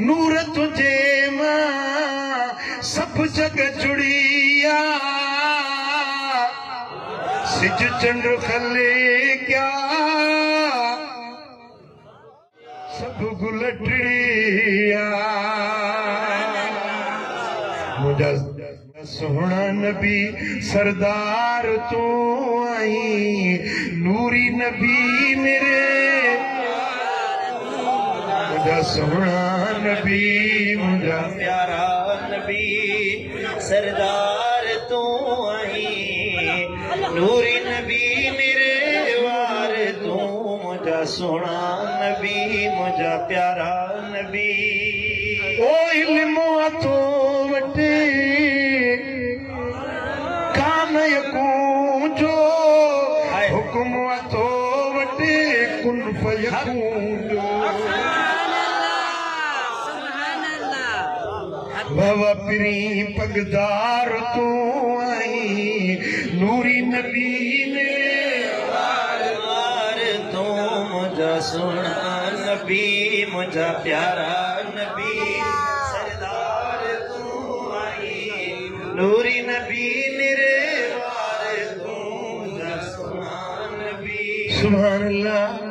नूर तुझे मां सब जग जुड़िया सिज चंड खले क्या सब गुल टिड़िया मुझा सोहना नबी सरदार तू आई नूरी नबी मेरे मुझा सोहना नबी मुझा प्यारा नबी सरदार तू आई नूरी नबी मेरे वार तू मुझा सोना नबी मुझा प्यारा नबी ओ इल्म तो वटे कान यकूं जो हुक्म तो वटे कुन फयकूं जो बाबा पीरी पगदार तू आई नूरी नबी ने वार वार तू मुझा सोना नबी मुझा प्यारा नबी सरदार तू आई नूरी नबी मेरे वार तू मुझा सोना नबी सुभान अल्लाह।